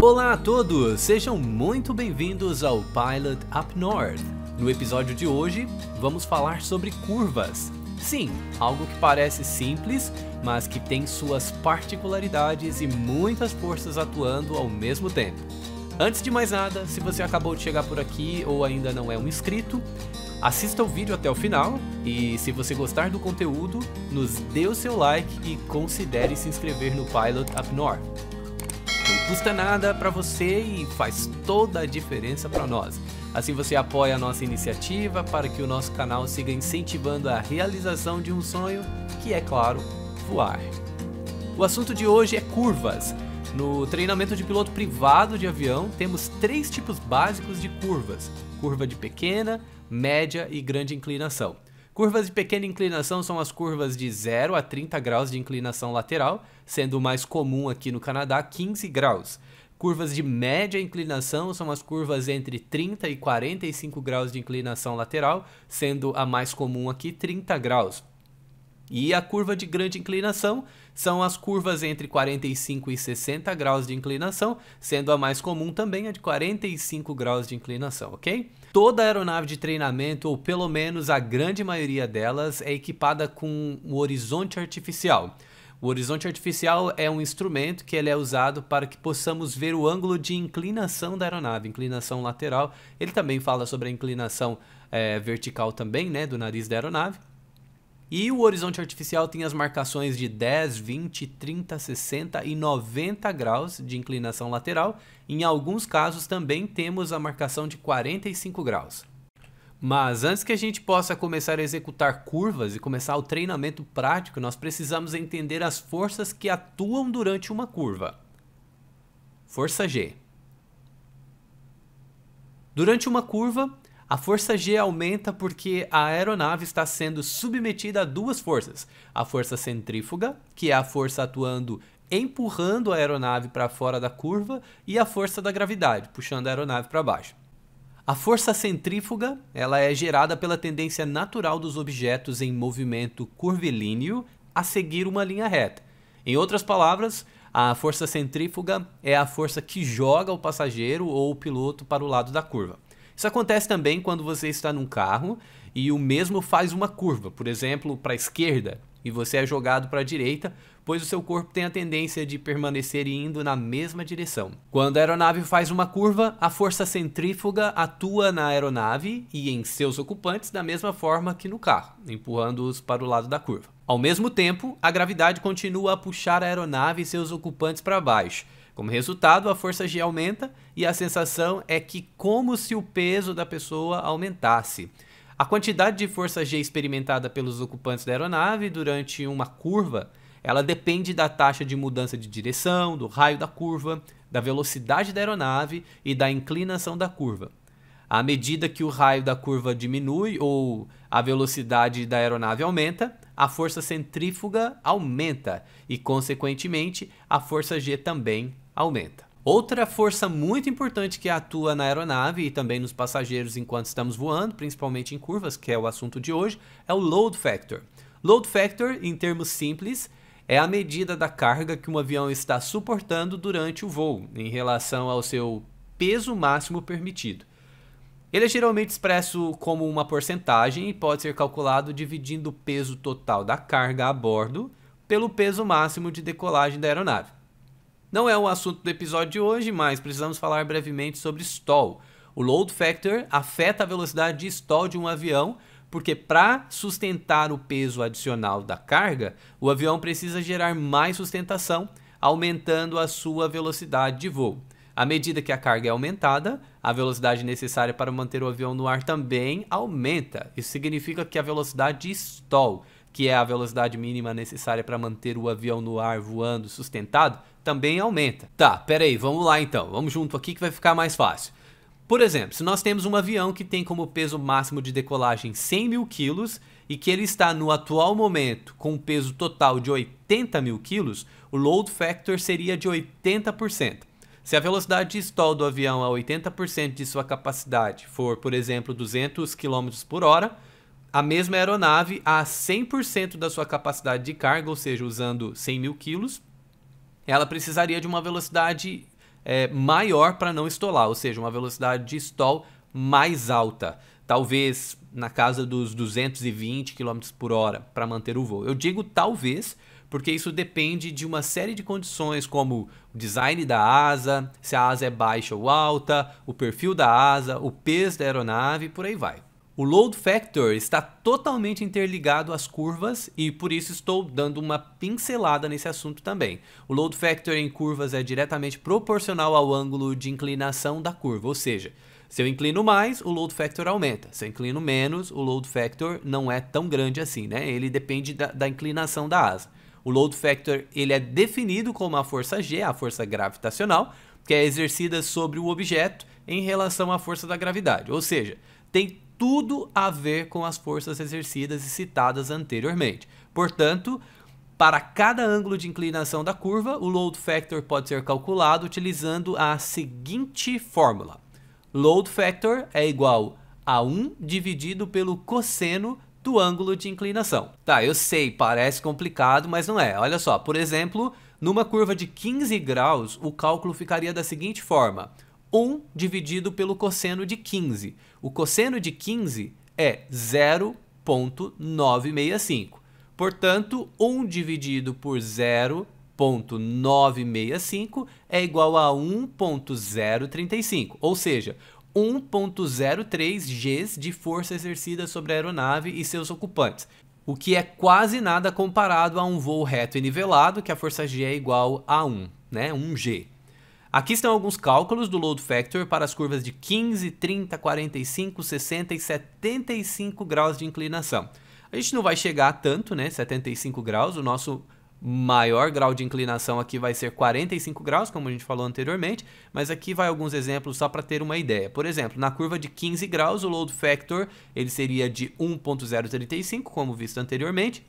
Olá a todos, sejam muito bem-vindos ao Pilot Up North. No episódio de hoje, vamos falar sobre curvas. Sim, algo que parece simples, mas que tem suas particularidades e muitas forças atuando ao mesmo tempo. Antes de mais nada, se você acabou de chegar por aqui ou ainda não é um inscrito, assista o vídeo até o final e se você gostar do conteúdo, nos dê o seu like e considere se inscrever no Pilot Up North. Não custa nada para você e faz toda a diferença para nós. Assim você apoia a nossa iniciativa para que o nosso canal siga incentivando a realização de um sonho, que é claro, voar. O assunto de hoje é curvas. No treinamento de piloto privado de avião, temos 3 tipos básicos de curvas: curva de pequena, média e grande inclinação. Curvas de pequena inclinação são as curvas de 0 a 30 graus de inclinação lateral, sendo o mais comum aqui no Canadá 15 graus. Curvas de média inclinação são as curvas entre 30 e 45 graus de inclinação lateral, sendo a mais comum aqui 30 graus. E a curva de grande inclinação são as curvas entre 45 e 60 graus de inclinação, sendo a mais comum também a de 45 graus de inclinação, ok? Toda aeronave de treinamento, ou pelo menos a grande maioria delas, é equipada com o horizonte artificial. O horizonte artificial é um instrumento que ele é usado para que possamos ver o ângulo de inclinação da aeronave, inclinação lateral. Ele também fala sobre a inclinação vertical também, né, do nariz da aeronave. E o horizonte artificial tem as marcações de 10, 20, 30, 60 e 90 graus de inclinação lateral. Em alguns casos também temos a marcação de 45 graus. Mas antes que a gente possa começar a executar curvas e começar o treinamento prático, nós precisamos entender as forças que atuam durante uma curva. Força G. Durante uma curva, a força G aumenta porque a aeronave está sendo submetida a 2 forças. A força centrífuga, que é a força atuando empurrando a aeronave para fora da curva, e a força da gravidade, puxando a aeronave para baixo. A força centrífuga ela é gerada pela tendência natural dos objetos em movimento curvilíneo a seguir uma linha reta. Em outras palavras, a força centrífuga é a força que joga o passageiro ou o piloto para o lado da curva. Isso acontece também quando você está num carro e o mesmo faz uma curva, por exemplo, para a esquerda, e você é jogado para a direita, pois o seu corpo tem a tendência de permanecer indo na mesma direção. Quando a aeronave faz uma curva, a força centrífuga atua na aeronave e em seus ocupantes da mesma forma que no carro, empurrando-os para o lado da curva. Ao mesmo tempo, a gravidade continua a puxar a aeronave e seus ocupantes para baixo. Como resultado, a força G aumenta e a sensação é que como se o peso da pessoa aumentasse. A quantidade de força G experimentada pelos ocupantes da aeronave durante uma curva, ela depende da taxa de mudança de direção, do raio da curva, da velocidade da aeronave e da inclinação da curva. À medida que o raio da curva diminui ou a velocidade da aeronave aumenta, a força centrífuga aumenta e, consequentemente, a força G também aumenta. Outra força muito importante que atua na aeronave e também nos passageiros enquanto estamos voando, principalmente em curvas, que é o assunto de hoje, é o load factor. Load factor, em termos simples, é a medida da carga que um avião está suportando durante o voo, em relação ao seu peso máximo permitido. Ele é geralmente expresso como uma porcentagem e pode ser calculado dividindo o peso total da carga a bordo pelo peso máximo de decolagem da aeronave. Não é o assunto do episódio de hoje, mas precisamos falar brevemente sobre stall. O load factor afeta a velocidade de stall de um avião, porque para sustentar o peso adicional da carga, o avião precisa gerar mais sustentação, aumentando a sua velocidade de voo. À medida que a carga é aumentada, a velocidade necessária para manter o avião no ar também aumenta. Isso significa que a velocidade de stall, que é a velocidade mínima necessária para manter o avião no ar voando sustentado, também aumenta. Tá, peraí, vamos lá então. Vamos junto aqui que vai ficar mais fácil. Por exemplo, se nós temos um avião que tem como peso máximo de decolagem 100 mil quilos e que ele está no atual momento com um peso total de 80 mil quilos, o load factor seria de 80%. Se a velocidade de stall do avião a 80% de sua capacidade for, por exemplo, 200 km por hora, a mesma aeronave a 100% da sua capacidade de carga, ou seja, usando 100 mil quilos, ela precisaria de uma velocidade maior para não estolar, ou seja, uma velocidade de stall mais alta. Talvez na casa dos 220 km por hora para manter o voo. Eu digo talvez porque isso depende de uma série de condições, como o design da asa, se a asa é baixa ou alta, o perfil da asa, o peso da aeronave, por aí vai. O load factor está totalmente interligado às curvas e por isso estou dando uma pincelada nesse assunto também. O load factor em curvas é diretamente proporcional ao ângulo de inclinação da curva, ou seja, se eu inclino mais, o load factor aumenta. Se eu inclino menos, o load factor não é tão grande assim, né? Ele depende da inclinação da asa. O load factor ele é definido como a força G, a força gravitacional, que é exercida sobre o objeto em relação à força da gravidade. Ou seja, tem tudo a ver com as forças exercidas e citadas anteriormente. Portanto, para cada ângulo de inclinação da curva, o load factor pode ser calculado utilizando a seguinte fórmula. Load factor é igual a 1 dividido pelo cosseno do ângulo de inclinação. Tá, eu sei, parece complicado, mas não é. Olha só, por exemplo, numa curva de 15 graus, o cálculo ficaria da seguinte forma. 1 dividido pelo cosseno de 15. O cosseno de 15 é 0,965. Portanto, 1 dividido por 0,965 é igual a 1,035, ou seja, 1,03 Gs de força exercida sobre a aeronave e seus ocupantes, o que é quase nada comparado a um voo reto e nivelado, que a força G é igual a 1, né? 1G. Aqui estão alguns cálculos do load factor para as curvas de 15, 30, 45, 60 e 75 graus de inclinação. A gente não vai chegar a tanto, né? 75 graus, o nosso maior grau de inclinação aqui vai ser 45 graus, como a gente falou anteriormente, mas aqui vai alguns exemplos só para ter uma ideia. Por exemplo, na curva de 15 graus, o load factor ele seria de 1,035, como visto anteriormente.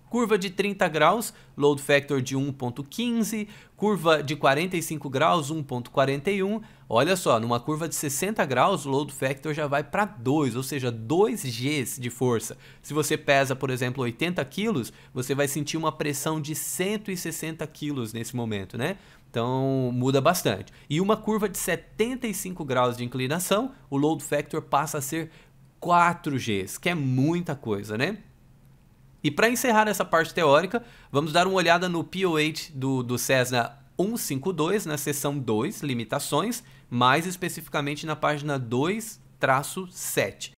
Curva de 30 graus, load factor de 1,15. Curva de 45 graus, 1,41. Olha só, numa curva de 60 graus, o load factor já vai para 2, ou seja, 2 Gs de força. Se você pesa, por exemplo, 80 quilos, você vai sentir uma pressão de 160 quilos nesse momento, né? Então, muda bastante. E uma curva de 75 graus de inclinação, o load factor passa a ser 4 Gs, que é muita coisa, né? E para encerrar essa parte teórica, vamos dar uma olhada no POH do Cessna 152, na seção 2, limitações, mais especificamente na página 2-7.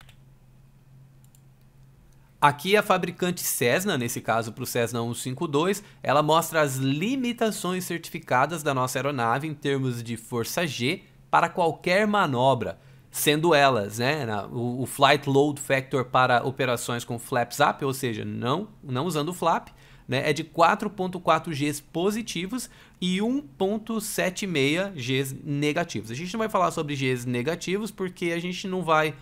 Aqui a fabricante Cessna, nesse caso para o Cessna 152, ela mostra as limitações certificadas da nossa aeronave em termos de força G para qualquer manobra, sendo elas, né, o Flight Load Factor para operações com flaps up, ou seja, não usando o flap, né, é de 4,4 Gs positivos e 1,76 Gs negativos. A gente não vai falar sobre Gs negativos porque a gente não vai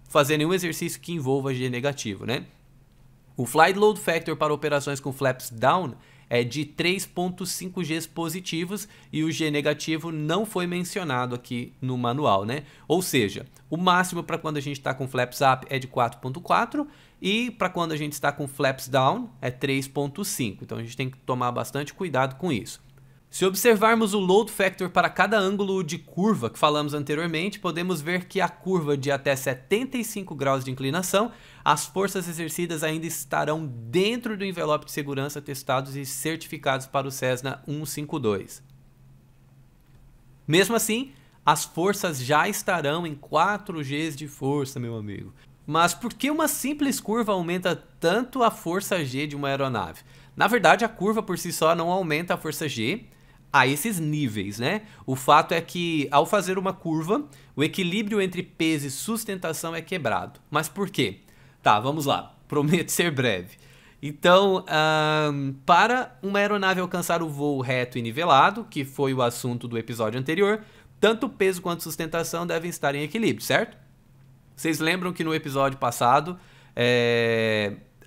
fazer nenhum exercício que envolva G negativo, né? O Flight Load Factor para operações com flaps down é de 3,5 Gs positivos e o G negativo não foi mencionado aqui no manual, né? Ou seja, o máximo para quando a gente está com flaps up é de 4,4 e para quando a gente está com flaps down é 3,5. Então a gente tem que tomar bastante cuidado com isso. Se observarmos o load factor para cada ângulo de curva que falamos anteriormente, podemos ver que a curva de até 75 graus de inclinação, as forças exercidas ainda estarão dentro do envelope de segurança testados e certificados para o Cessna 152. Mesmo assim, as forças já estarão em 4 Gs de força, meu amigo. Mas por que uma simples curva aumenta tanto a força G de uma aeronave? Na verdade, a curva por si só não aumenta a força G a esses níveis, né? O fato é que, ao fazer uma curva, o equilíbrio entre peso e sustentação é quebrado. Mas por quê? Tá, vamos lá. Prometo ser breve. Então, para uma aeronave alcançar o voo reto e nivelado, que foi o assunto do episódio anterior, tanto peso quanto sustentação devem estar em equilíbrio, certo? Vocês lembram que no episódio passado,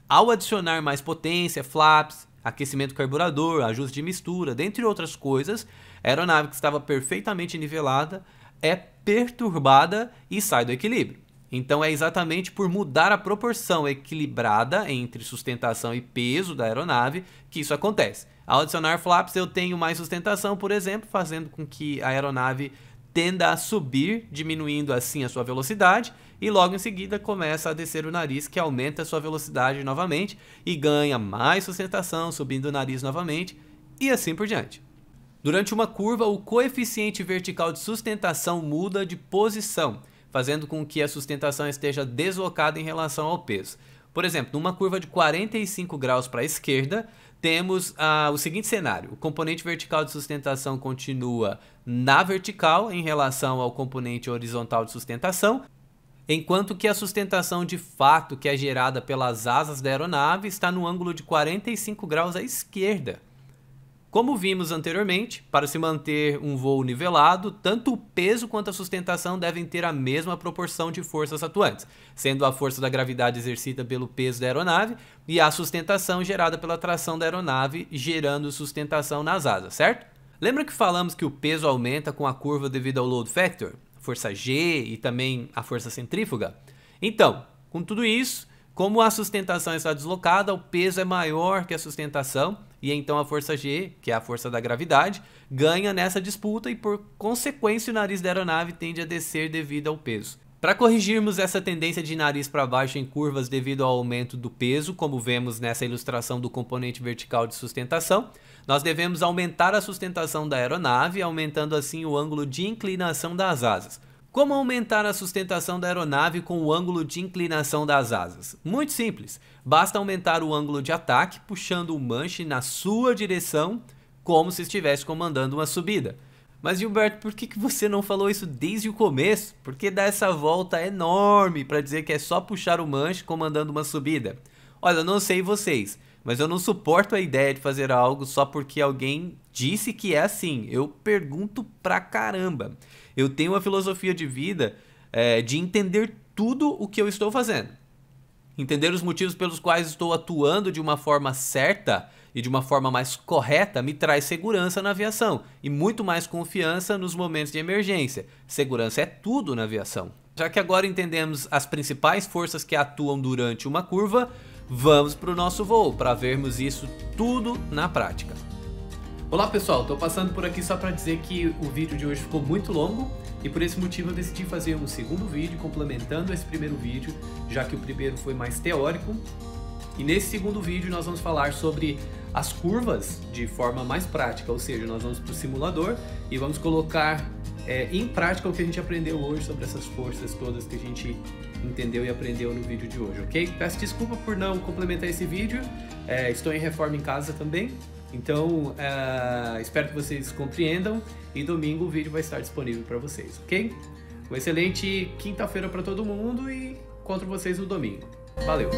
ao adicionar mais potência, flaps, aquecimento do carburador, ajuste de mistura, dentre outras coisas, a aeronave que estava perfeitamente nivelada é perturbada e sai do equilíbrio. Então é exatamente por mudar a proporção equilibrada entre sustentação e peso da aeronave que isso acontece. Ao adicionar flaps eu tenho mais sustentação, por exemplo, fazendo com que a aeronave tenda a subir, diminuindo assim a sua velocidade, e logo em seguida começa a descer o nariz, que aumenta a sua velocidade novamente e ganha mais sustentação, subindo o nariz novamente e assim por diante. Durante uma curva, o coeficiente vertical de sustentação muda de posição, fazendo com que a sustentação esteja deslocada em relação ao peso. Por exemplo, numa curva de 45 graus para a esquerda, temos o seguinte cenário: o componente vertical de sustentação continua na vertical em relação ao componente horizontal de sustentação, enquanto que a sustentação de fato que é gerada pelas asas da aeronave está no ângulo de 45 graus à esquerda. Como vimos anteriormente, para se manter um voo nivelado, tanto o peso quanto a sustentação devem ter a mesma proporção de forças atuantes, sendo a força da gravidade exercida pelo peso da aeronave e a sustentação gerada pela tração da aeronave, gerando sustentação nas asas, certo? Lembra que falamos que o peso aumenta com a curva devido ao load factor, força G e também a força centrífuga? Então, com tudo isso, como a sustentação está deslocada, o peso é maior que a sustentação e então a força G, que é a força da gravidade, ganha nessa disputa e por consequência o nariz da aeronave tende a descer devido ao peso. Para corrigirmos essa tendência de nariz para baixo em curvas devido ao aumento do peso, como vemos nessa ilustração do componente vertical de sustentação, nós devemos aumentar a sustentação da aeronave, aumentando assim o ângulo de inclinação das asas. Como aumentar a sustentação da aeronave com o ângulo de inclinação das asas? Muito simples, basta aumentar o ângulo de ataque puxando o manche na sua direção como se estivesse comandando uma subida. Mas Gilberto, por que você não falou isso desde o começo? Por que dar essa volta enorme para dizer que é só puxar o manche comandando uma subida? Olha, eu não sei vocês, mas eu não suporto a ideia de fazer algo só porque alguém disse que é assim. Eu pergunto pra caramba. Eu tenho uma filosofia de vida de entender tudo o que eu estou fazendo. Entender os motivos pelos quais estou atuando de uma forma certa e de uma forma mais correta me traz segurança na aviação e muito mais confiança nos momentos de emergência. Segurança é tudo na aviação. Já que agora entendemos as principais forças que atuam durante uma curva, vamos para o nosso voo para vermos isso tudo na prática. Olá pessoal, estou passando por aqui só para dizer que o vídeo de hoje ficou muito longo e por esse motivo eu decidi fazer um segundo vídeo complementando esse primeiro vídeo, já que o primeiro foi mais teórico. E nesse segundo vídeo nós vamos falar sobre as curvas de forma mais prática, ou seja, nós vamos para o simulador e vamos colocar em prática o que a gente aprendeu hoje sobre essas forças todas que a gente entendeu e aprendeu no vídeo de hoje, ok? Peço desculpa por não complementar esse vídeo, estou em reforma em casa também. Então, espero que vocês compreendam e domingo o vídeo vai estar disponível para vocês, ok? Uma excelente quinta-feira para todo mundo e encontro vocês no domingo. Valeu!